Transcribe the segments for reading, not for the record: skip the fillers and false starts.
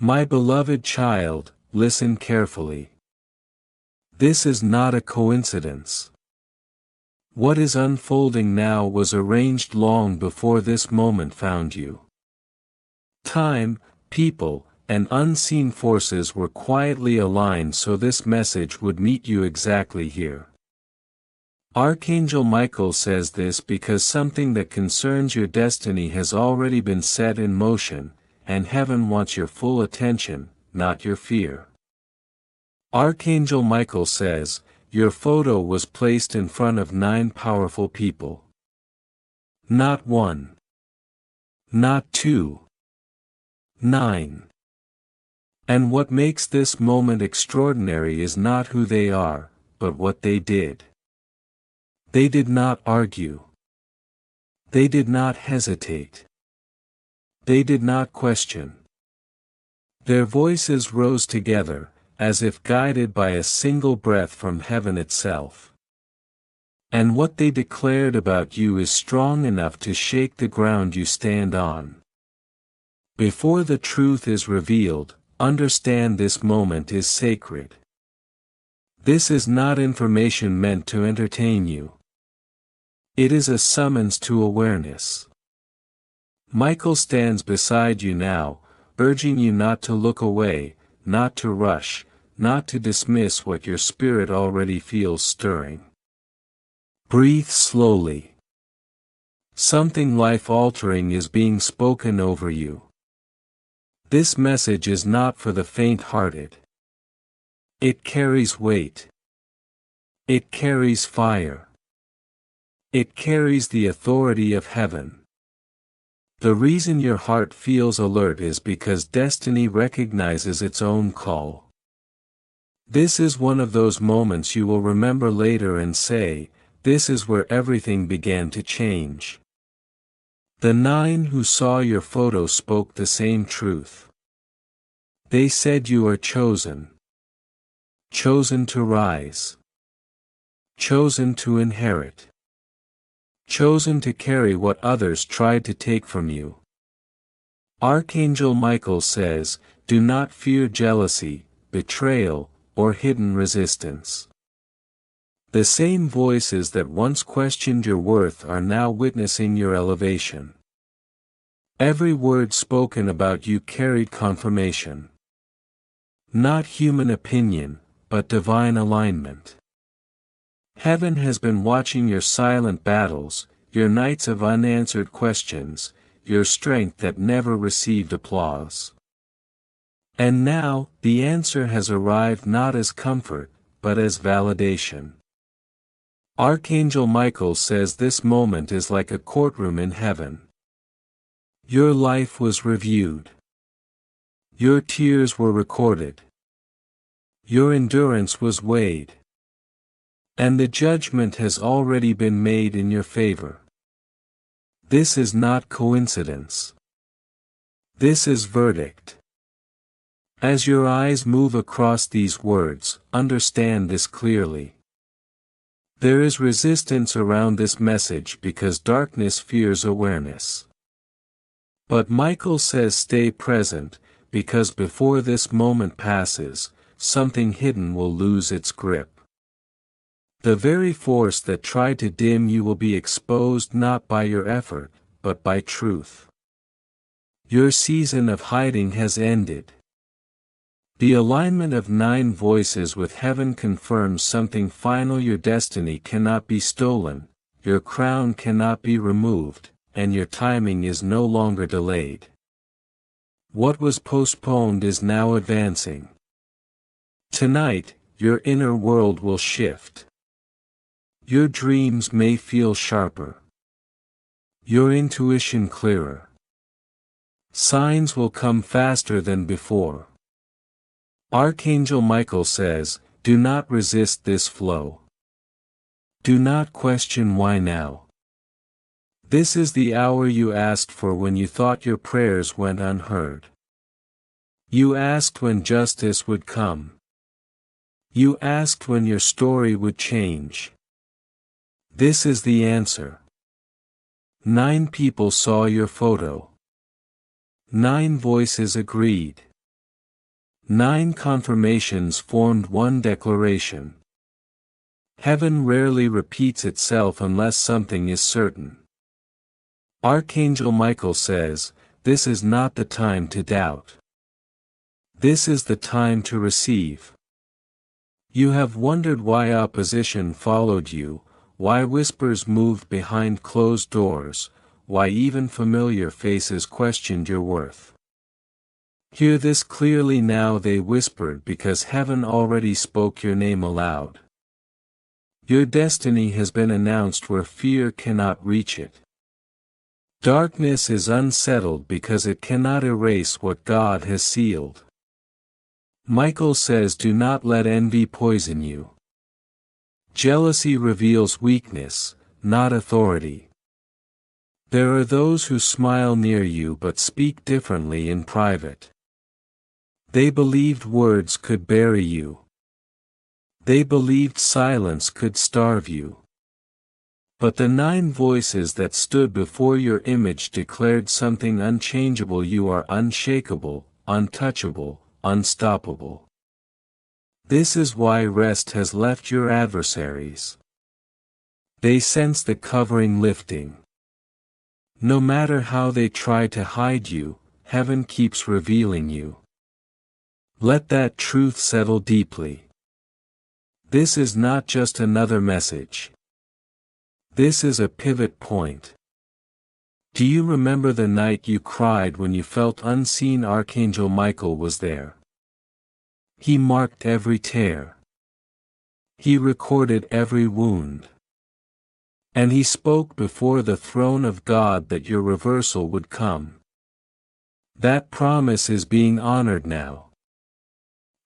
My beloved child, listen carefully. This is not a coincidence. What is unfolding now was arranged long before this moment found you. Time, people, and unseen forces were quietly aligned so this message would meet you exactly here. Archangel Michael says this because something that concerns your destiny has already been set in motion, and heaven wants your full attention, not your fear. Archangel Michael says, your photo was placed in front of 9 powerful people. Not 1. Not 2. 9. And what makes this moment extraordinary is not who they are, but what they did. They did not argue. They did not hesitate. They did not question. Their voices rose together, as if guided by a single breath from heaven itself. And what they declared about you is strong enough to shake the ground you stand on. Before the truth is revealed, understand this moment is sacred. This is not information meant to entertain you. It is a summons to awareness. Michael stands beside you now, urging you not to look away, not to rush, not to dismiss what your spirit already feels stirring. Breathe slowly. Something life-altering is being spoken over you. This message is not for the faint-hearted. It carries weight. It carries fire. It carries the authority of heaven. The reason your heart feels alert is because destiny recognizes its own call. This is one of those moments you will remember later and say, this is where everything began to change. The 9 who saw your photo spoke the same truth. They said you are chosen. Chosen to rise. Chosen to inherit. Chosen to carry what others tried to take from you. Archangel Michael says, do not fear jealousy, betrayal, or hidden resistance. The same voices that once questioned your worth are now witnessing your elevation. Every word spoken about you carried confirmation. Not human opinion, but divine alignment. Heaven has been watching your silent battles, your nights of unanswered questions, your strength that never received applause. And now, the answer has arrived not as comfort, but as validation. Archangel Michael says this moment is like a courtroom in heaven. Your life was reviewed. Your tears were recorded. Your endurance was weighed. And the judgment has already been made in your favor. This is not coincidence. This is verdict. As your eyes move across these words, understand this clearly. There is resistance around this message because darkness fears awareness. But Michael says stay present, because before this moment passes, something hidden will lose its grip. The very force that tried to dim you will be exposed not by your effort, but by truth. Your season of hiding has ended. The alignment of 9 voices with heaven confirms something final: your destiny cannot be stolen, your crown cannot be removed, and your timing is no longer delayed. What was postponed is now advancing. Tonight, your inner world will shift. Your dreams may feel sharper. Your intuition clearer. Signs will come faster than before. Archangel Michael says, do not resist this flow. Do not question why now. This is the hour you asked for when you thought your prayers went unheard. You asked when justice would come. You asked when your story would change. This is the answer. 9 people saw your photo. 9 voices agreed. 9 confirmations formed one declaration. Heaven rarely repeats itself unless something is certain. Archangel Michael says, "This is not the time to doubt. This is the time to receive." You have wondered why opposition followed you, why whispers moved behind closed doors, why even familiar faces questioned your worth. Hear this clearly now: they whispered because heaven already spoke your name aloud. Your destiny has been announced where fear cannot reach it. Darkness is unsettled because it cannot erase what God has sealed. Michael says, do not let envy poison you. Jealousy reveals weakness, not authority. There are those who smile near you but speak differently in private. They believed words could bury you. They believed silence could starve you. But the 9 voices that stood before your image declared something unchangeable: you are unshakable, untouchable, unstoppable. This is why rest has left your adversaries. They sense the covering lifting. No matter how they try to hide you, heaven keeps revealing you. Let that truth settle deeply. This is not just another message. This is a pivot point. Do you remember the night you cried when you felt unseen? Archangel Michael was there. He marked every tear. He recorded every wound. And he spoke before the throne of God that your reversal would come. That promise is being honored now.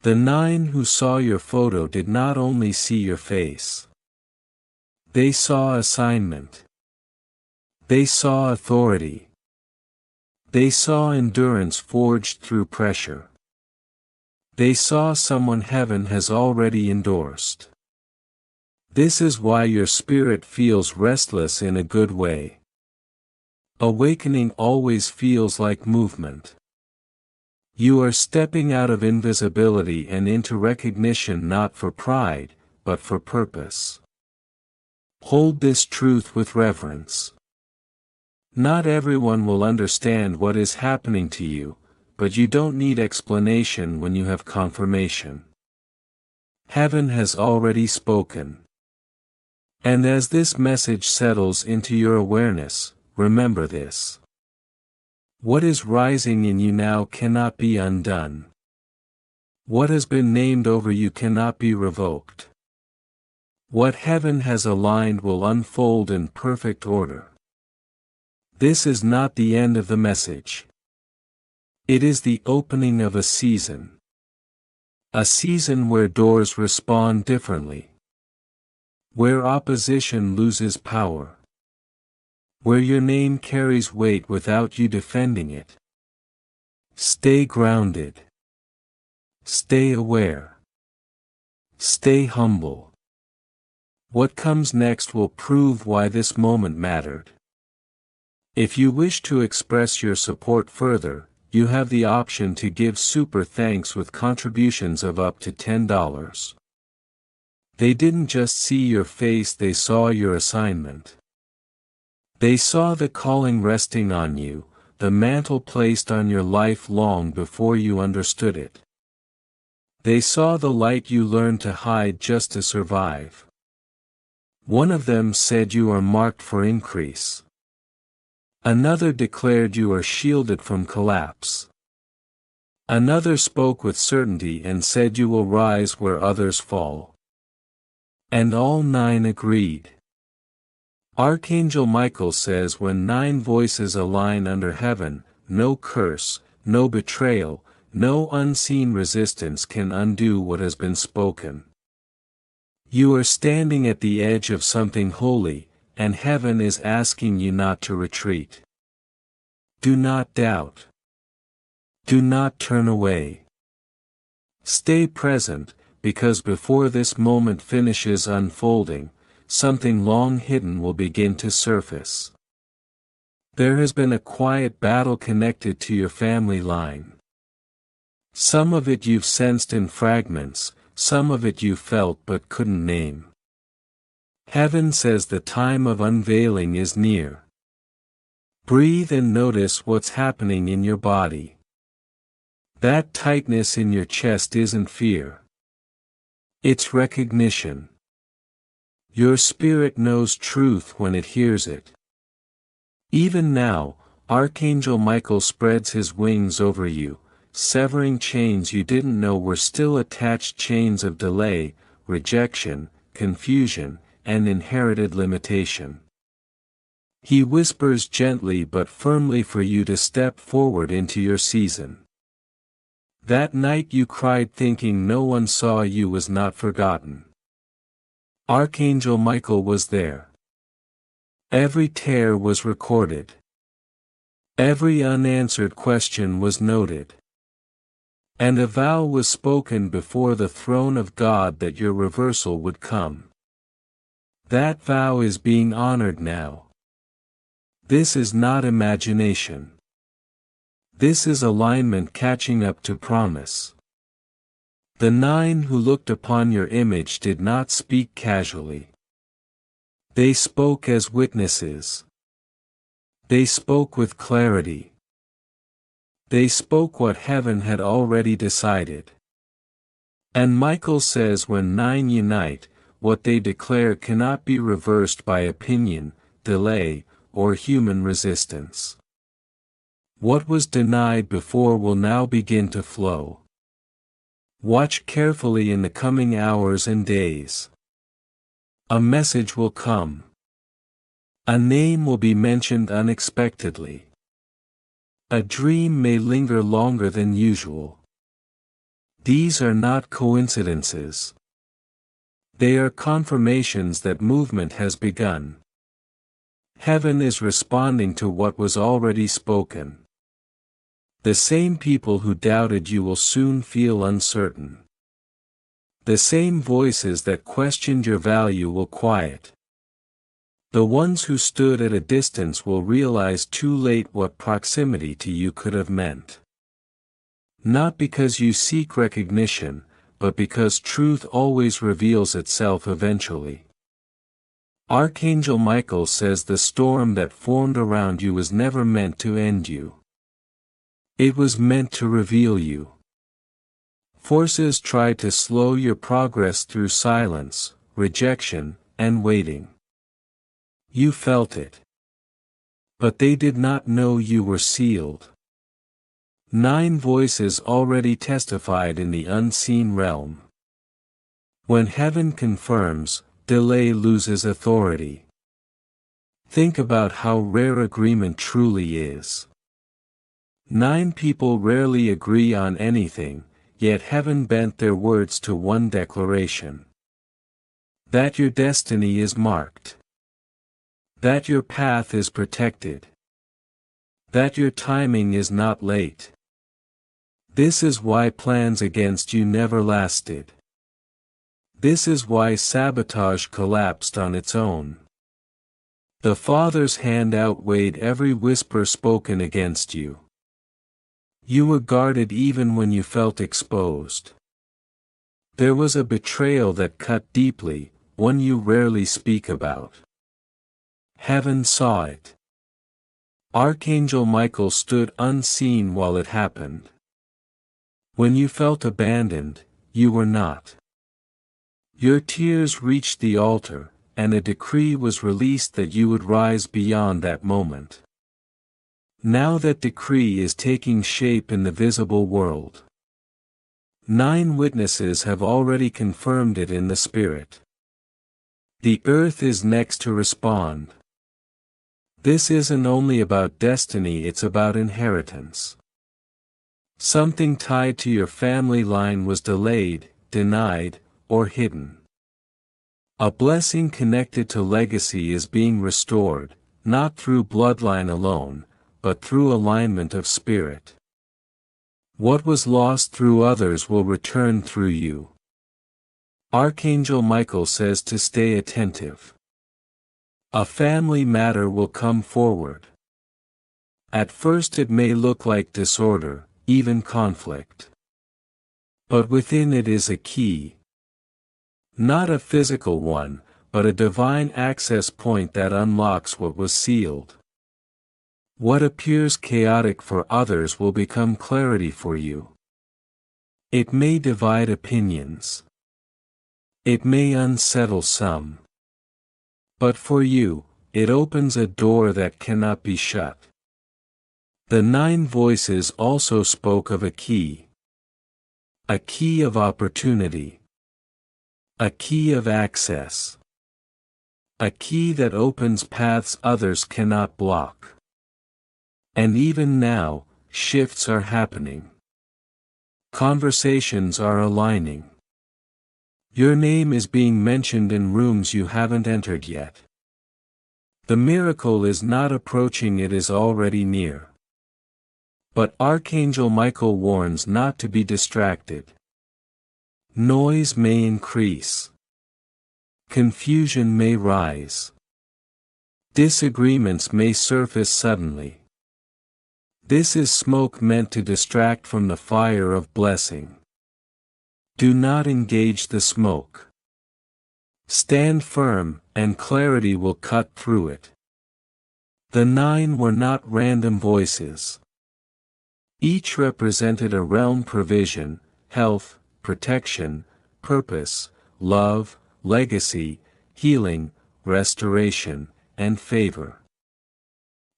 The 9 who saw your photo did not only see your face. They saw assignment. They saw authority. They saw endurance forged through pressure. They saw someone heaven has already endorsed. This is why your spirit feels restless in a good way. Awakening always feels like movement. You are stepping out of invisibility and into recognition, not for pride, but for purpose. Hold this truth with reverence. Not everyone will understand what is happening to you, but you don't need explanation when you have confirmation. Heaven has already spoken. And as this message settles into your awareness, remember this. What is rising in you now cannot be undone. What has been named over you cannot be revoked. What heaven has aligned will unfold in perfect order. This is not the end of the message. It is the opening of a season. A season where doors respond differently. Where opposition loses power. Where your name carries weight without you defending it. Stay grounded. Stay aware. Stay humble. What comes next will prove why this moment mattered. If you wish to express your support further, you have the option to give super thanks with contributions of up to $10. They didn't just see your face, they saw your assignment. They saw the calling resting on you, the mantle placed on your life long before you understood it. They saw the light you learned to hide just to survive. One of them said you are marked for increase. Another declared you are shielded from collapse. Another spoke with certainty and said you will rise where others fall. And all 9 agreed. Archangel Michael says when 9 voices align under heaven, no curse, no betrayal, no unseen resistance can undo what has been spoken. You are standing at the edge of something holy, and heaven is asking you not to retreat. Do not doubt. Do not turn away. Stay present, because before this moment finishes unfolding, something long hidden will begin to surface. There has been a quiet battle connected to your family line. Some of it you've sensed in fragments, some of it you felt but couldn't name. Heaven says the time of unveiling is near. Breathe and notice what's happening in your body. That tightness in your chest isn't fear. It's recognition. Your spirit knows truth when it hears it. Even now, Archangel Michael spreads his wings over you, severing chains you didn't know were still attached, chains of delay, rejection, confusion, and inherited limitation. He whispers gently but firmly for you to step forward into your season. That night you cried thinking no one saw you was not forgotten. Archangel Michael was there. Every tear was recorded. Every unanswered question was noted. And a vow was spoken before the throne of God that your reversal would come. That vow is being honored now. This is not imagination. This is alignment catching up to promise. The 9 who looked upon your image did not speak casually. They spoke as witnesses. They spoke with clarity. They spoke what heaven had already decided. And Michael says when 9 unite, what they declare cannot be reversed by opinion, delay, or human resistance. What was denied before will now begin to flow. Watch carefully in the coming hours and days. A message will come. A name will be mentioned unexpectedly. A dream may linger longer than usual. These are not coincidences. They are confirmations that movement has begun. Heaven is responding to what was already spoken. The same people who doubted you will soon feel uncertain. The same voices that questioned your value will quiet. The ones who stood at a distance will realize too late what proximity to you could have meant. Not because you seek recognition, but because truth always reveals itself eventually. Archangel Michael says the storm that formed around you was never meant to end you. It was meant to reveal you. Forces tried to slow your progress through silence, rejection, and waiting. You felt it. But they did not know you were sealed. 9 voices already testified in the unseen realm. When heaven confirms, delay loses authority. Think about how rare agreement truly is. 9 people rarely agree on anything, yet heaven bent their words to one declaration. That your destiny is marked. That your path is protected. That your timing is not late. This is why plans against you never lasted. This is why sabotage collapsed on its own. The Father's hand outweighed every whisper spoken against you. You were guarded even when you felt exposed. There was a betrayal that cut deeply, one you rarely speak about. Heaven saw it. Archangel Michael stood unseen while it happened. When you felt abandoned, you were not. Your tears reached the altar, and a decree was released that you would rise beyond that moment. Now that decree is taking shape in the visible world. 9 witnesses have already confirmed it in the spirit. The earth is next to respond. This isn't only about destiny, it's about inheritance. Something tied to your family line was delayed, denied, or hidden. A blessing connected to legacy is being restored, not through bloodline alone, but through alignment of spirit. What was lost through others will return through you. Archangel Michael says to stay attentive. A family matter will come forward. At first it may look like disorder, even conflict. But within it is a key. Not a physical one, but a divine access point that unlocks what was sealed. What appears chaotic for others will become clarity for you. It may divide opinions. It may unsettle some. But for you, it opens a door that cannot be shut. The 9 voices also spoke of a key. A key of opportunity. A key of access. A key that opens paths others cannot block. And even now, shifts are happening. Conversations are aligning. Your name is being mentioned in rooms you haven't entered yet. The miracle is not approaching, it is already near. But Archangel Michael warns not to be distracted. Noise may increase. Confusion may rise. Disagreements may surface suddenly. This is smoke meant to distract from the fire of blessing. Do not engage the smoke. Stand firm, and clarity will cut through it. The 9 were not random voices. Each represented a realm: provision, health, protection, purpose, love, legacy, healing, restoration, and favor.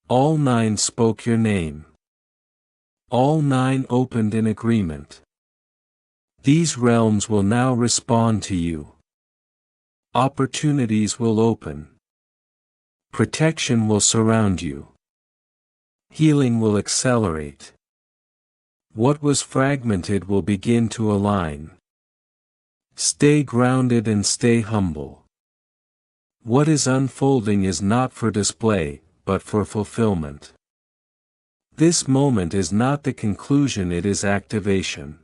All 9 spoke your name. All 9 opened in agreement. These realms will now respond to you. Opportunities will open. Protection will surround you. Healing will accelerate. What was fragmented will begin to align. Stay grounded and stay humble. What is unfolding is not for display, but for fulfillment. This moment is not the conclusion, it is activation.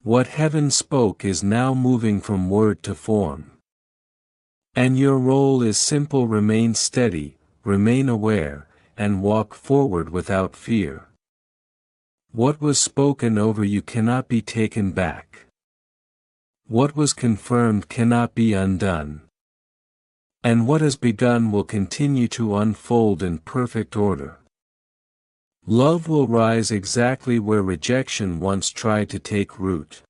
What heaven spoke is now moving from word to form. And your role is simple: remain steady, remain aware, and walk forward without fear. What was spoken over you cannot be taken back. What was confirmed cannot be undone. And what has begun will continue to unfold in perfect order. Love will rise exactly where rejection once tried to take root.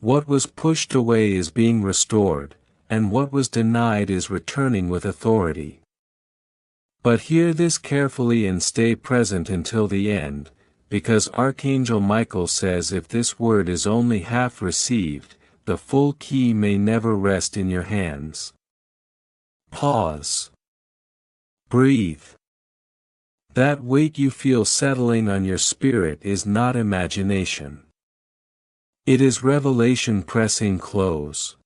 What was pushed away is being restored, and what was denied is returning with authority. But hear this carefully and stay present until the end, because Archangel Michael says if this word is only half received, the full key may never rest in your hands. Pause. Breathe. That weight you feel settling on your spirit is not imagination. It is revelation pressing close.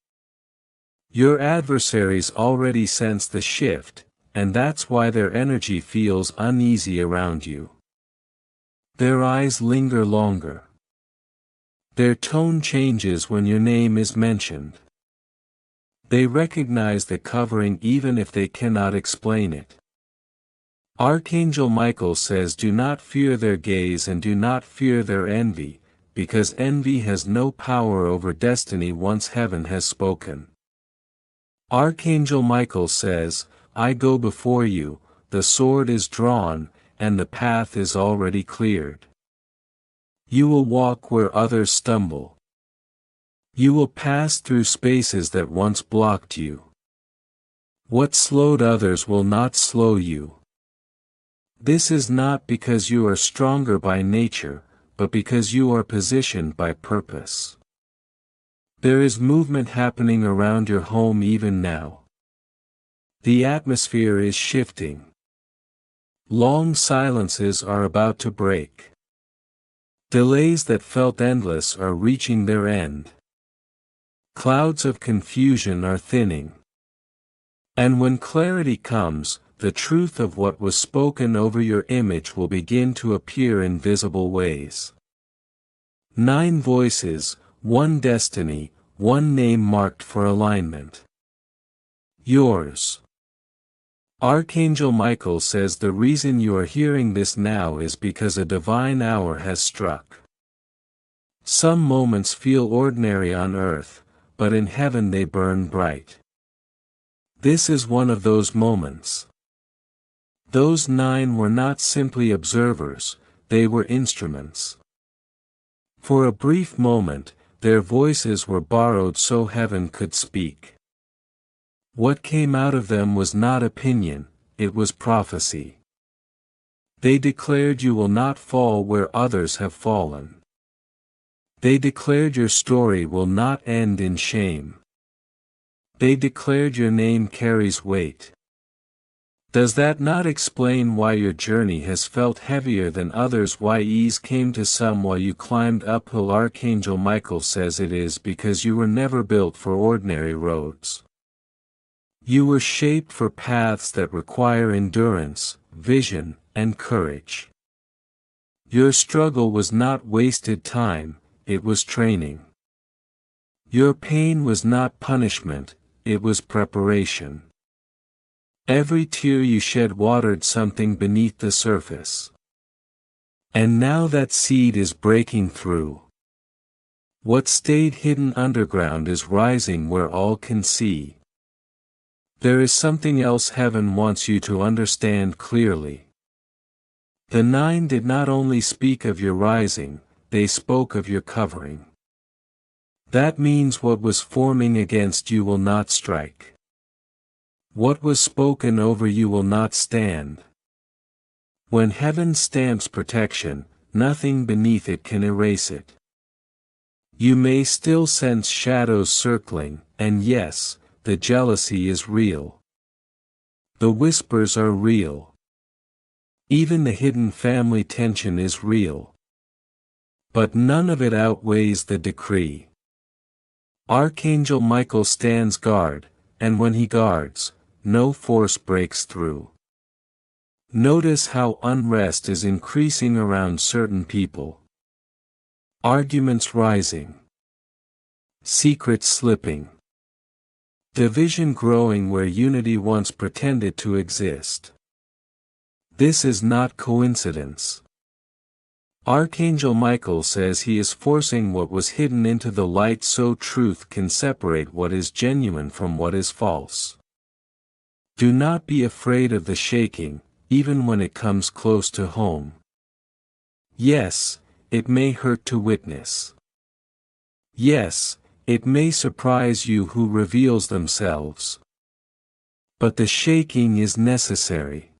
Your adversaries already sense the shift, and that's why their energy feels uneasy around you. Their eyes linger longer. Their tone changes when your name is mentioned. They recognize the covering even if they cannot explain it. Archangel Michael says, do not fear their gaze and do not fear their envy, because envy has no power over destiny once heaven has spoken. Archangel Michael says, I go before you, the sword is drawn, and the path is already cleared. You will walk where others stumble. You will pass through spaces that once blocked you. What slowed others will not slow you. This is not because you are stronger by nature, but because you are positioned by purpose. There is movement happening around your home even now. The atmosphere is shifting. Long silences are about to break. Delays that felt endless are reaching their end. Clouds of confusion are thinning. And when clarity comes, the truth of what was spoken over your image will begin to appear in visible ways. 9 voices, 1 destiny, 1 name marked for alignment. Yours. Archangel Michael says the reason you are hearing this now is because a divine hour has struck. Some moments feel ordinary on earth, but in heaven they burn bright. This is one of those moments. Those 9 were not simply observers, they were instruments. For a brief moment, their voices were borrowed so heaven could speak. What came out of them was not opinion, it was prophecy. They declared you will not fall where others have fallen. They declared your story will not end in shame. They declared your name carries weight. Does that not explain why your journey has felt heavier than others? Why ease came to some while you climbed uphill? Archangel Michael says it is because you were never built for ordinary roads. You were shaped for paths that require endurance, vision, and courage. Your struggle was not wasted time, it was training. Your pain was not punishment, it was preparation. Every tear you shed watered something beneath the surface. And now that seed is breaking through. What stayed hidden underground is rising where all can see. There is something else heaven wants you to understand clearly. The 9 did not only speak of your rising, they spoke of your covering. That means what was forming against you will not strike. What was spoken over you will not stand. When heaven stamps protection, nothing beneath it can erase it. You may still sense shadows circling, and yes, the jealousy is real. The whispers are real. Even the hidden family tension is real. But none of it outweighs the decree. Archangel Michael stands guard, and when he guards, no force breaks through. Notice how unrest is increasing around certain people. Arguments rising. Secrets slipping. Division growing where unity once pretended to exist. This is not coincidence. Archangel Michael says he is forcing what was hidden into the light so truth can separate what is genuine from what is false. Do not be afraid of the shaking, even when it comes close to home. Yes, it may hurt to witness. Yes, it may surprise you who reveals themselves. But the shaking is necessary.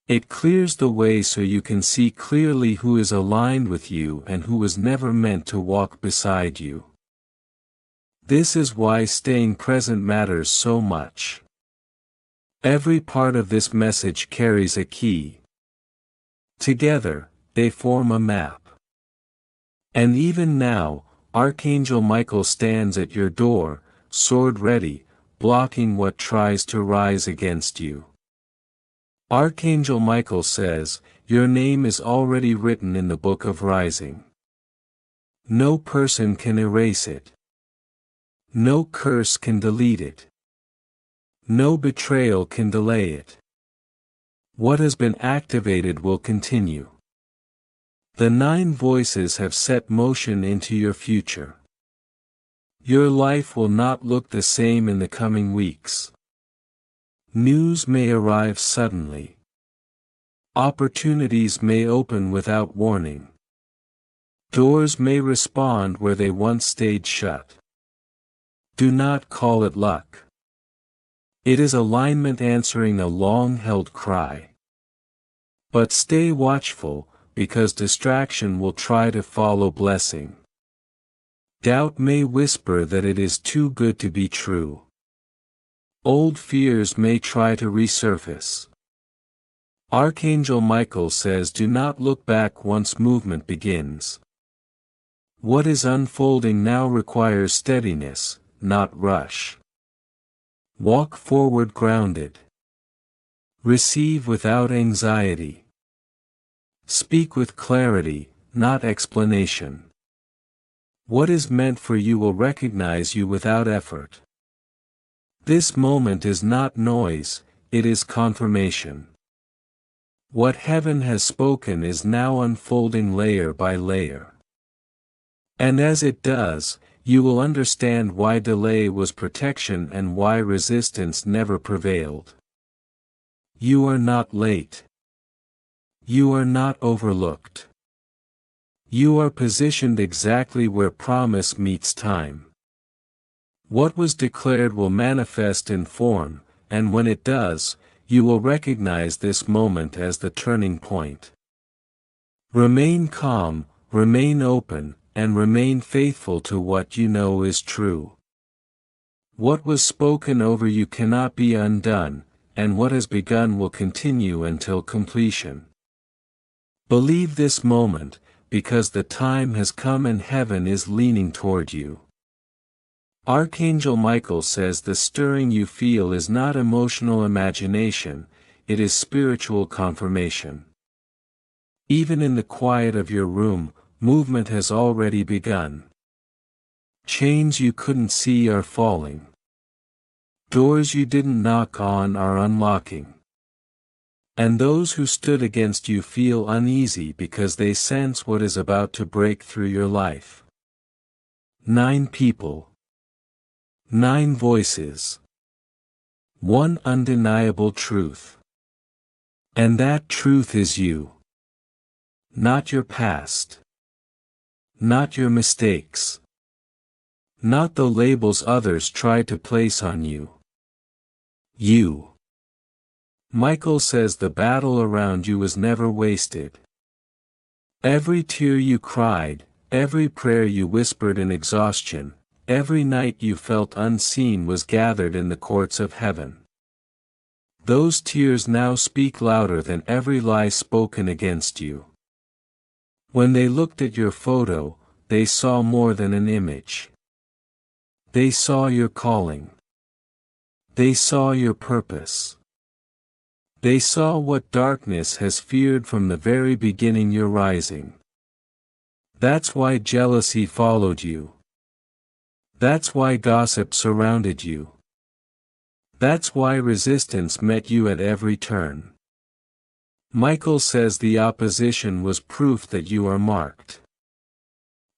It clears the way so you can see clearly who is aligned with you and who was never meant to walk beside you. This is why staying present matters so much. Every part of this message carries a key. Together, they form a map. And even now, Archangel Michael stands at your door, sword ready, blocking what tries to rise against you. Archangel Michael says, your name is already written in the book of rising. No person can erase it. No curse can delete it. No betrayal can delay it. What has been activated will continue. The 9 voices have set motion into your future. Your life will not look the same in the coming weeks. News may arrive suddenly. Opportunities may open without warning. Doors may respond where they once stayed shut. Do not call it luck. It is alignment answering a long-held cry. But stay watchful, because distraction will try to follow blessing. Doubt may whisper that it is too good to be true. Old fears may try to resurface. Archangel Michael says do not look back once movement begins. What is unfolding now requires steadiness, not rush. Walk forward grounded. Receive without anxiety. Speak with clarity, not explanation. What is meant for you will recognize you without effort. This moment is not noise, it is confirmation. What heaven has spoken is now unfolding layer by layer. And as it does, you will understand why delay was protection and why resistance never prevailed. You are not late. You are not overlooked. You are positioned exactly where promise meets time. What was declared will manifest in form, and when it does, you will recognize this moment as the turning point. Remain calm, remain open, and remain faithful to what you know is true. What was spoken over you cannot be undone, and what has begun will continue until completion. Believe this moment, because the time has come and heaven is leaning toward you. Archangel Michael says the stirring you feel is not emotional imagination, it is spiritual confirmation. Even in the quiet of your room, movement has already begun. Chains you couldn't see are falling. Doors you didn't knock on are unlocking. And those who stood against you feel uneasy because they sense what is about to break through your life. 9 people. 9 voices. 1 undeniable truth. And that truth is you. Not your past. Not your mistakes. Not the labels others try to place on you. You. Michael says the battle around you was never wasted. Every tear you cried, every prayer you whispered in exhaustion, every night you felt unseen was gathered in the courts of heaven. Those tears now speak louder than every lie spoken against you. When they looked at your photo, they saw more than an image. They saw your calling. They saw your purpose. They saw what darkness has feared from the very beginning you're rising. That's why jealousy followed you. That's why gossip surrounded you. That's why resistance met you at every turn. Michael says the opposition was proof that you are marked.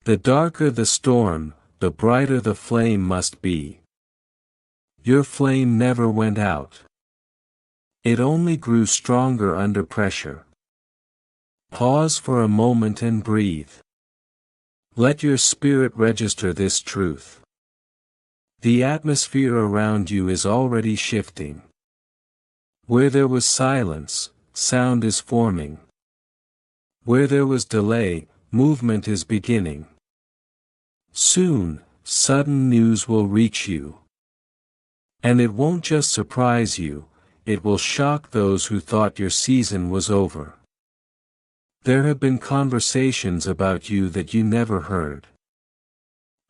The darker the storm, the brighter the flame must be. Your flame never went out. It only grew stronger under pressure. Pause for a moment and breathe. Let your spirit register this truth. The atmosphere around you is already shifting. Where there was silence, sound is forming. Where there was delay, movement is beginning. Soon, sudden news will reach you. And it won't just surprise you, it will shock those who thought your season was over. There have been conversations about you that you never heard.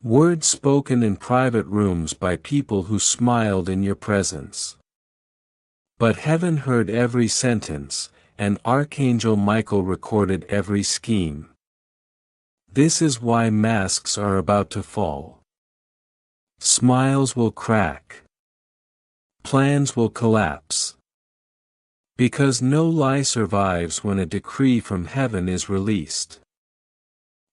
Words spoken in private rooms by people who smiled in your presence. But heaven heard every sentence, and Archangel Michael recorded every scheme. This is why masks are about to fall. Smiles will crack. Plans will collapse. Because no lie survives when a decree from heaven is released.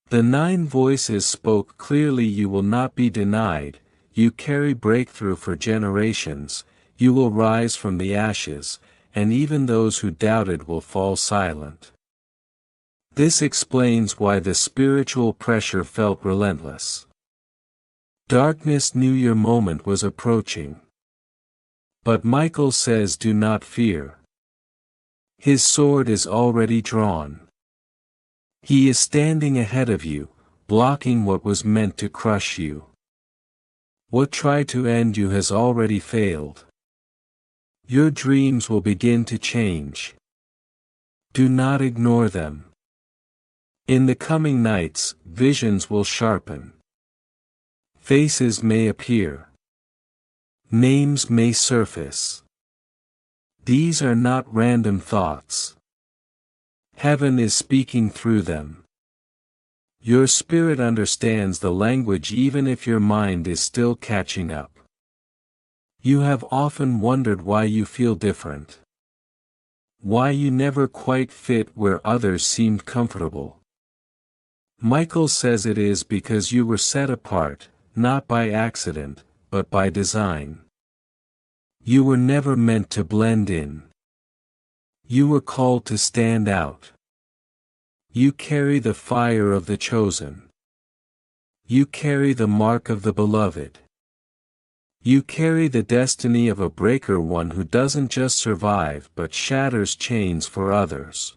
The 9 voices spoke clearly: you will not be denied, you carry breakthrough for generations, you will rise from the ashes, and even those who doubted will fall silent. This explains why the spiritual pressure felt relentless. Darkness knew your moment was approaching. But Michael says, do not fear. His sword is already drawn. He is standing ahead of you, blocking what was meant to crush you. What tried to end you has already failed. Your dreams will begin to change. Do not ignore them. In the coming nights, visions will sharpen. Faces may appear. Names may surface. These are not random thoughts. Heaven is speaking through them. Your spirit understands the language even if your mind is still catching up. You have often wondered why you feel different. Why you never quite fit where others seemed comfortable. Michael says it is because you were set apart, not by accident, but by design. You were never meant to blend in. You were called to stand out. You carry the fire of the chosen. You carry the mark of the beloved. You carry the destiny of a breaker, one who doesn't just survive but shatters chains for others.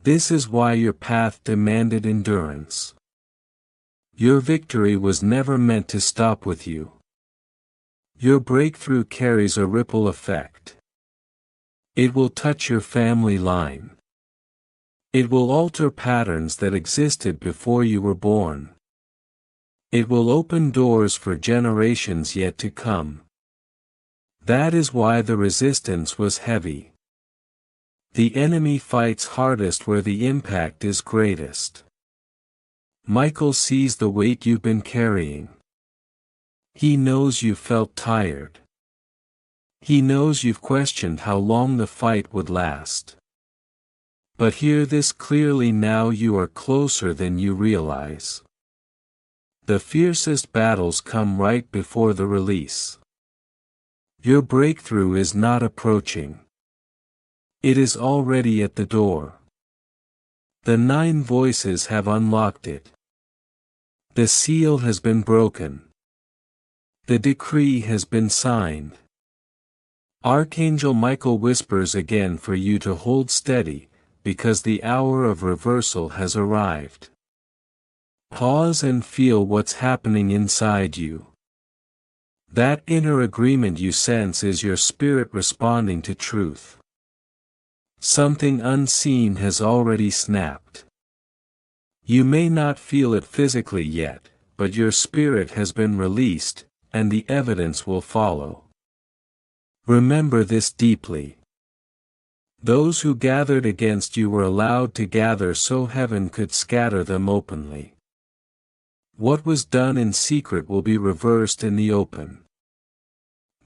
This is why your path demanded endurance. Your victory was never meant to stop with you. Your breakthrough carries a ripple effect. It will touch your family line. It will alter patterns that existed before you were born. It will open doors for generations yet to come. That is why the resistance was heavy. The enemy fights hardest where the impact is greatest. Michael sees the weight you've been carrying. He knows you felt tired. He knows you've questioned how long the fight would last. But hear this clearly now: you are closer than you realize. The fiercest battles come right before the release. Your breakthrough is not approaching. It is already at the door. The 9 voices have unlocked it. The seal has been broken. The decree has been signed. Archangel Michael whispers again for you to hold steady, because the hour of reversal has arrived. Pause and feel what's happening inside you. That inner agreement you sense is your spirit responding to truth. Something unseen has already snapped. You may not feel it physically yet, but your spirit has been released, and the evidence will follow. Remember this deeply. Those who gathered against you were allowed to gather so heaven could scatter them openly. What was done in secret will be reversed in the open.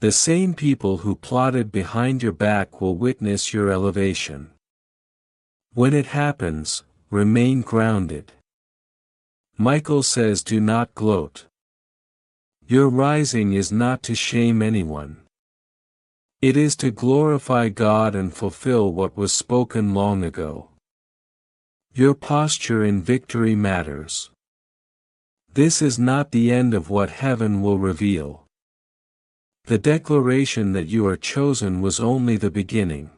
The same people who plotted behind your back will witness your elevation. When it happens, remain grounded. Michael says, do not gloat. Your rising is not to shame anyone. It is to glorify God and fulfill what was spoken long ago. Your posture in victory matters. This is not the end of what heaven will reveal. The declaration that you are chosen was only the beginning.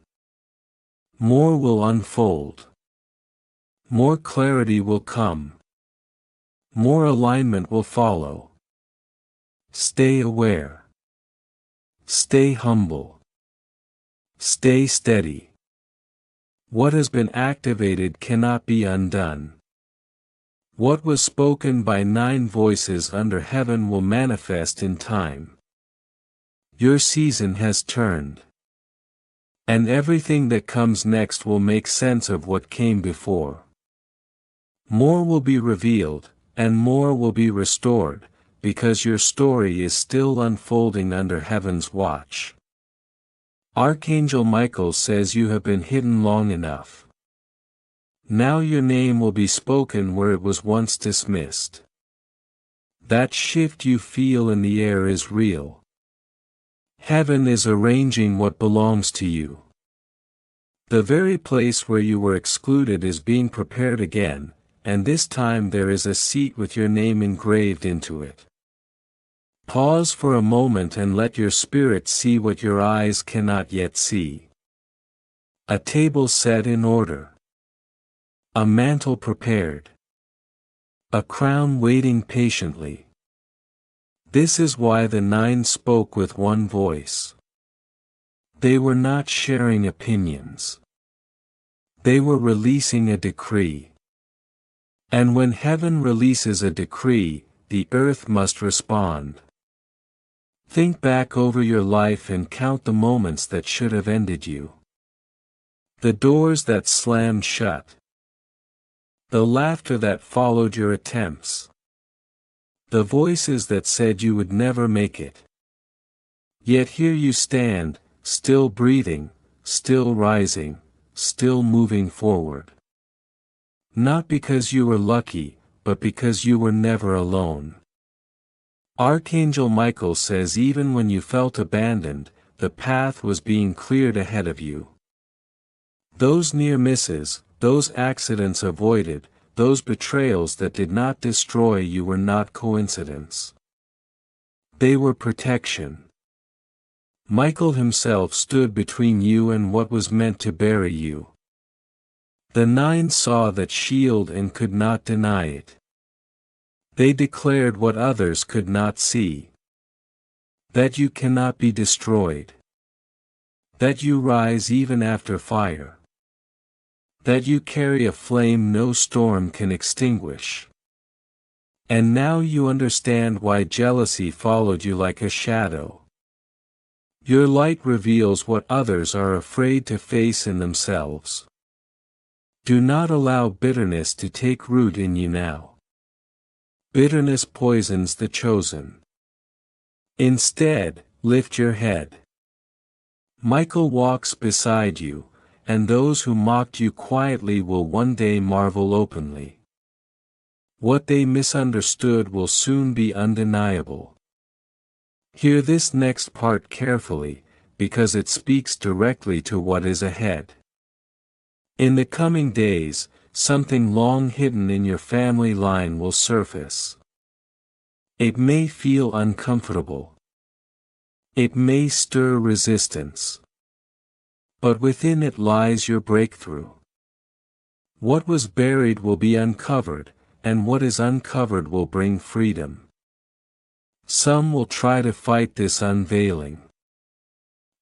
More will unfold. More clarity will come. More alignment will follow. Stay aware. Stay humble. Stay steady. What has been activated cannot be undone. What was spoken by 9 voices under heaven will manifest in time. Your season has turned. And everything that comes next will make sense of what came before. More will be revealed, and more will be restored, because your story is still unfolding under heaven's watch. Archangel Michael says you have been hidden long enough. Now your name will be spoken where it was once dismissed. That shift you feel in the air is real. Heaven is arranging what belongs to you. The very place where you were excluded is being prepared again, and this time there is a seat with your name engraved into it. Pause for a moment and let your spirit see what your eyes cannot yet see. A table set in order. A mantle prepared. A crown waiting patiently. This is why the 9 spoke with one voice. They were not sharing opinions. They were releasing a decree. And when heaven releases a decree, the earth must respond. Think back over your life and count the moments that should have ended you. The doors that slammed shut. The laughter that followed your attempts. The voices that said you would never make it. Yet here you stand, still breathing, still rising, still moving forward. Not because you were lucky, but because you were never alone. Archangel Michael says even when you felt abandoned, the path was being cleared ahead of you. Those near misses, those accidents avoided, those betrayals that did not destroy you were not coincidence. They were protection. Michael himself stood between you and what was meant to bury you. The nine saw that shield and could not deny it. They declared what others could not see. That you cannot be destroyed. That you rise even after fire. That you carry a flame no storm can extinguish. And now you understand why jealousy followed you like a shadow. Your light reveals what others are afraid to face in themselves. Do not allow bitterness to take root in you now. Bitterness poisons the chosen. Instead, lift your head. Michael walks beside you, and those who mocked you quietly will one day marvel openly. What they misunderstood will soon be undeniable. Hear this next part carefully, because it speaks directly to what is ahead. In the coming days, something long hidden in your family line will surface. It may feel uncomfortable. It may stir resistance. But within it lies your breakthrough. What was buried will be uncovered, and what is uncovered will bring freedom. Some will try to fight this unveiling.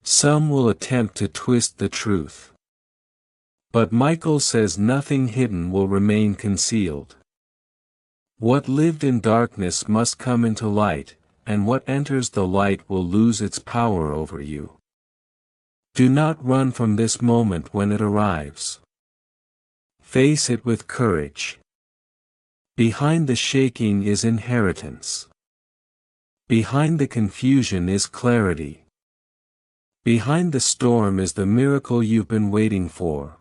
Some will attempt to twist the truth. But Michael says nothing hidden will remain concealed. What lived in darkness must come into light, and what enters the light will lose its power over you. Do not run from this moment when it arrives. Face it with courage. Behind the shaking is inheritance. Behind the confusion is clarity. Behind the storm is the miracle you've been waiting for.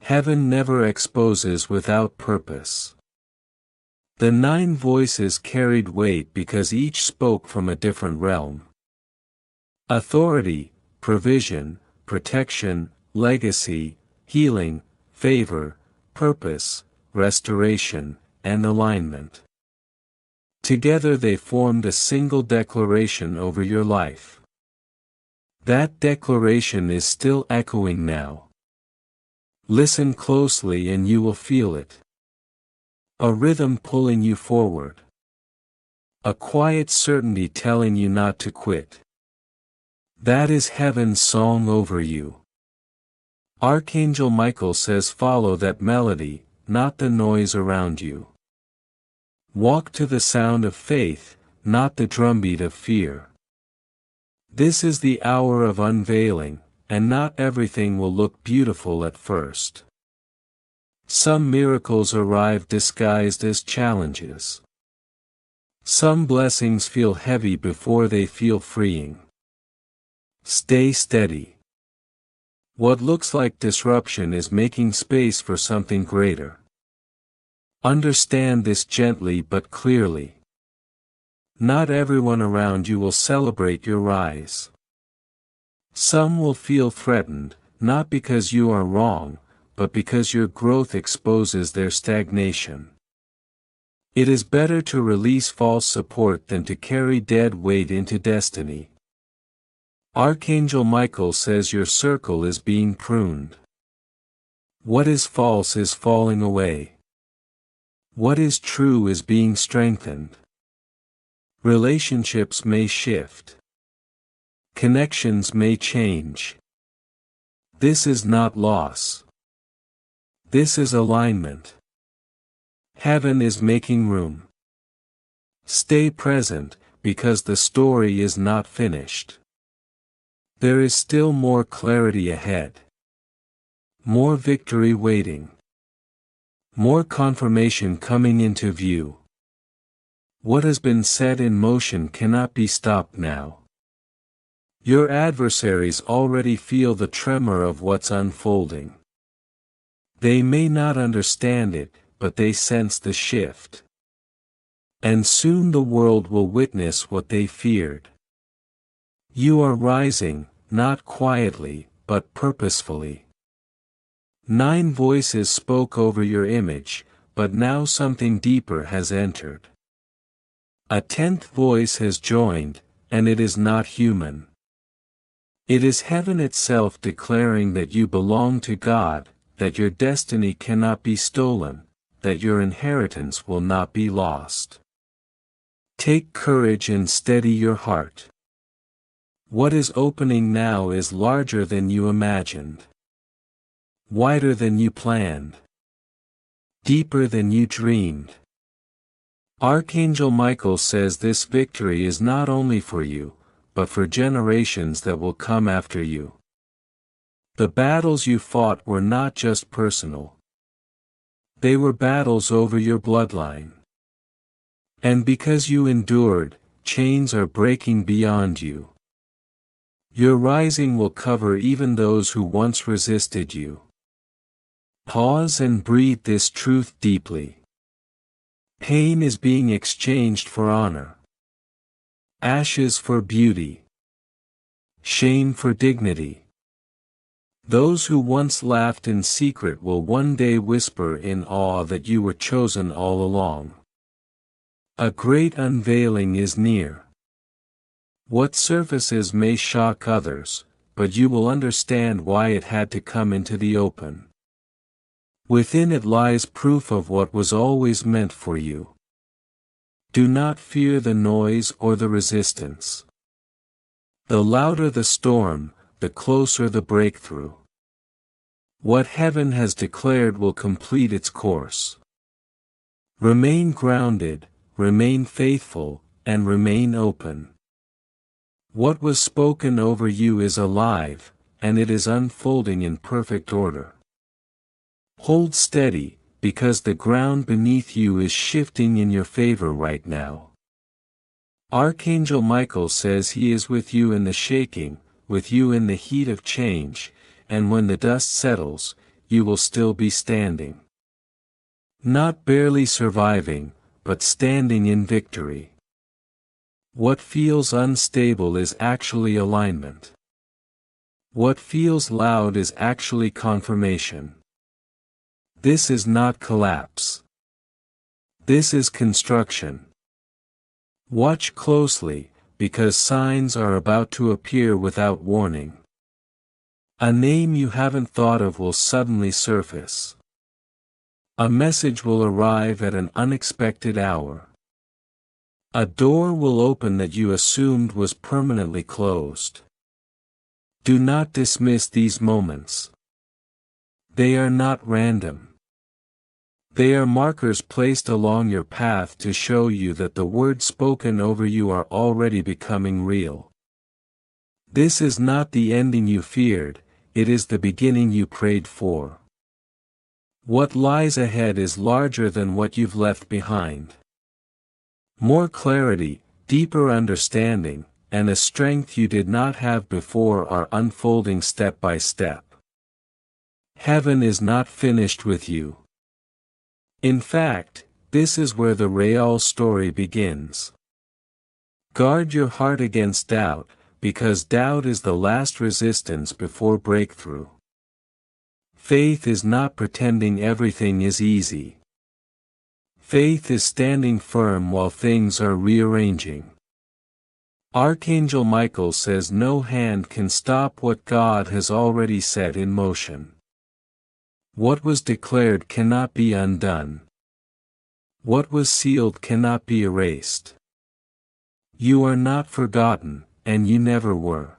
Heaven never exposes without purpose. The nine voices carried weight because each spoke from a different realm. Authority, provision, protection, legacy, healing, favor, purpose, restoration, and alignment. Together they formed a single declaration over your life. That declaration is still echoing now. Listen closely and you will feel it. A rhythm pulling you forward. A quiet certainty telling you not to quit. That is heaven's song over you. Archangel Michael says follow that melody, not the noise around you. Walk to the sound of faith, not the drumbeat of fear. This is the hour of unveiling, and not everything will look beautiful at first. Some miracles arrive disguised as challenges. Some blessings feel heavy before they feel freeing. Stay steady. What looks like disruption is making space for something greater. Understand this gently but clearly. Not everyone around you will celebrate your rise. Some will feel threatened, not because you are wrong, but because your growth exposes their stagnation. It is better to release false support than to carry dead weight into destiny. Archangel Michael says your circle is being pruned. What is false is falling away. What is true is being strengthened. Relationships may shift. Connections may change. This is not loss. This is alignment. Heaven is making room. Stay present, because the story is not finished. There is still more clarity ahead. More victory waiting. More confirmation coming into view. What has been set in motion cannot be stopped now. Your adversaries already feel the tremor of what's unfolding. They may not understand it, but they sense the shift. And soon the world will witness what they feared. You are rising, not quietly, but purposefully. 9 voices spoke over your image, but now something deeper has entered. A 10th voice has joined, and it is not human. It is heaven itself declaring that you belong to God, that your destiny cannot be stolen, that your inheritance will not be lost. Take courage and steady your heart. What is opening now is larger than you imagined. Wider than you planned. Deeper than you dreamed. Archangel Michael says this victory is not only for you, but for generations that will come after you. The battles you fought were not just personal. They were battles over your bloodline. And because you endured, chains are breaking beyond you. Your rising will cover even those who once resisted you. Pause and breathe this truth deeply. Pain is being exchanged for honor. Ashes for beauty. Shame for dignity. Those who once laughed in secret will one day whisper in awe that you were chosen all along. A great unveiling is near. What surfaces may shock others, but you will understand why it had to come into the open. Within it lies proof of what was always meant for you. Do not fear the noise or the resistance. The louder the storm, the closer the breakthrough. What heaven has declared will complete its course. Remain grounded, remain faithful, and remain open. What was spoken over you is alive, and it is unfolding in perfect order. Hold steady, because the ground beneath you is shifting in your favor right now. Archangel Michael says he is with you in the shaking, with you in the heat of change, and when the dust settles, you will still be standing. Not barely surviving, but standing in victory. What feels unstable is actually alignment. What feels loud is actually confirmation. This is not collapse. This is construction. Watch closely, because signs are about to appear without warning. A name you haven't thought of will suddenly surface. A message will arrive at an unexpected hour. A door will open that you assumed was permanently closed. Do not dismiss these moments. They are not random. They are markers placed along your path to show you that the words spoken over you are already becoming real. This is not the ending you feared, it is the beginning you prayed for. What lies ahead is larger than what you've left behind. More clarity, deeper understanding, and a strength you did not have before are unfolding step by step. Heaven is not finished with you. In fact, this is where the real story begins. Guard your heart against doubt, because doubt is the last resistance before breakthrough. Faith is not pretending everything is easy. Faith is standing firm while things are rearranging. Archangel Michael says no hand can stop what God has already set in motion. What was declared cannot be undone. What was sealed cannot be erased. You are not forgotten, and you never were.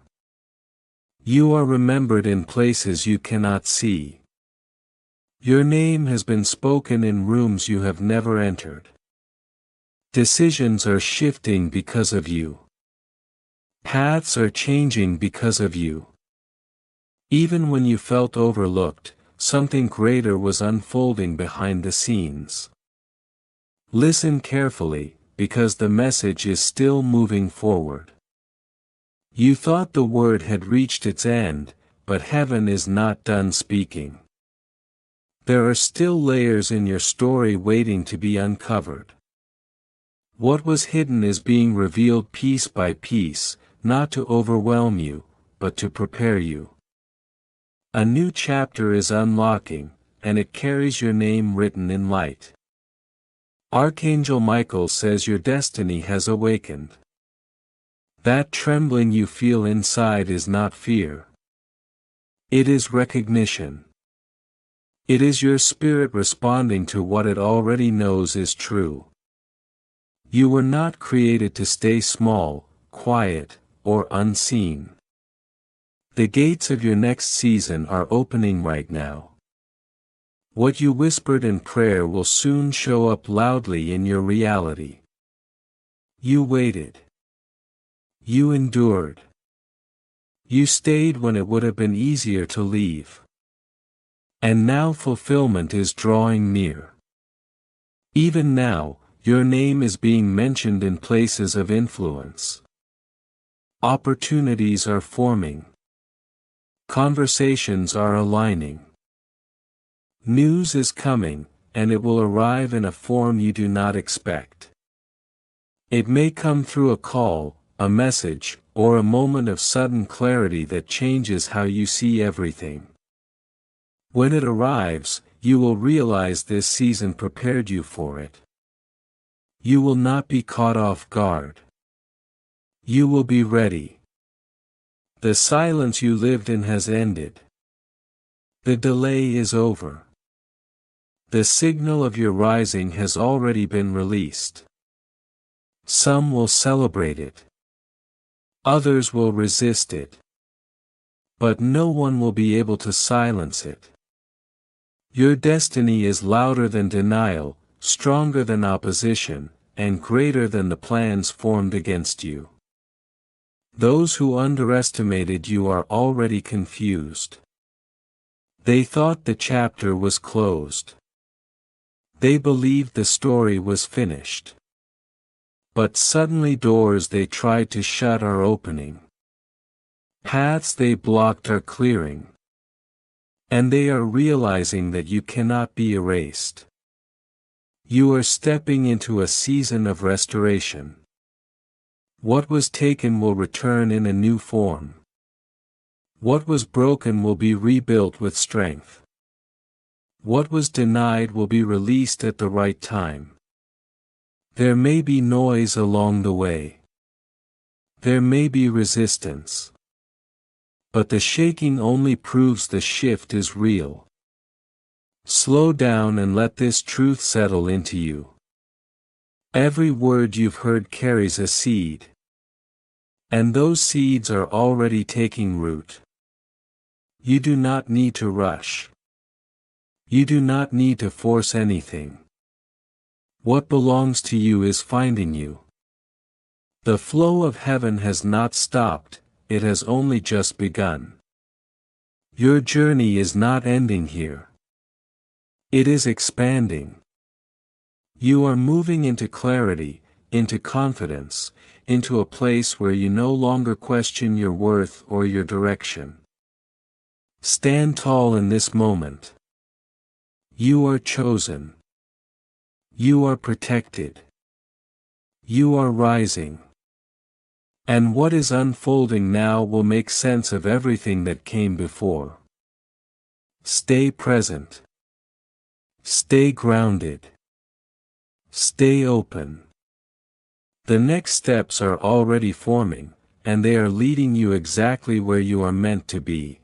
You are remembered in places you cannot see. Your name has been spoken in rooms you have never entered. Decisions are shifting because of you. Paths are changing because of you. Even when you felt overlooked, something greater was unfolding behind the scenes. Listen carefully, because the message is still moving forward. You thought the word had reached its end, but heaven is not done speaking. There are still layers in your story waiting to be uncovered. What was hidden is being revealed piece by piece, not to overwhelm you, but to prepare you. A new chapter is unlocking, and it carries your name written in light. Archangel Michael says your destiny has awakened. That trembling you feel inside is not fear. It is recognition. It is your spirit responding to what it already knows is true. You were not created to stay small, quiet, or unseen. The gates of your next season are opening right now. What you whispered in prayer will soon show up loudly in your reality. You waited. You endured. You stayed when it would have been easier to leave. And now fulfillment is drawing near. Even now, your name is being mentioned in places of influence. Opportunities are forming. Conversations are aligning. News is coming, and it will arrive in a form you do not expect. It may come through a call, a message, or a moment of sudden clarity that changes how you see everything. When it arrives, you will realize this season prepared you for it. You will not be caught off guard. You will be ready. The silence you lived in has ended. The delay is over. The signal of your rising has already been released. Some will celebrate it. Others will resist it. But no one will be able to silence it. Your destiny is louder than denial, stronger than opposition, and greater than the plans formed against you. Those who underestimated you are already confused. They thought the chapter was closed. They believed the story was finished. But suddenly doors they tried to shut are opening. Paths they blocked are clearing. And they are realizing that you cannot be erased. You are stepping into a season of restoration. What was taken will return in a new form. What was broken will be rebuilt with strength. What was denied will be released at the right time. There may be noise along the way. There may be resistance. But the shaking only proves the shift is real. Slow down and let this truth settle into you. Every word you've heard carries a seed. And those seeds are already taking root. You do not need to rush. You do not need to force anything. What belongs to you is finding you. The flow of heaven has not stopped, it has only just begun. Your journey is not ending here. It is expanding. You are moving into clarity, into confidence, into a place where you no longer question your worth or your direction. Stand tall in this moment. You are chosen. You are protected. You are rising. And what is unfolding now will make sense of everything that came before. Stay present. Stay grounded. Stay open. The next steps are already forming, and they are leading you exactly where you are meant to be.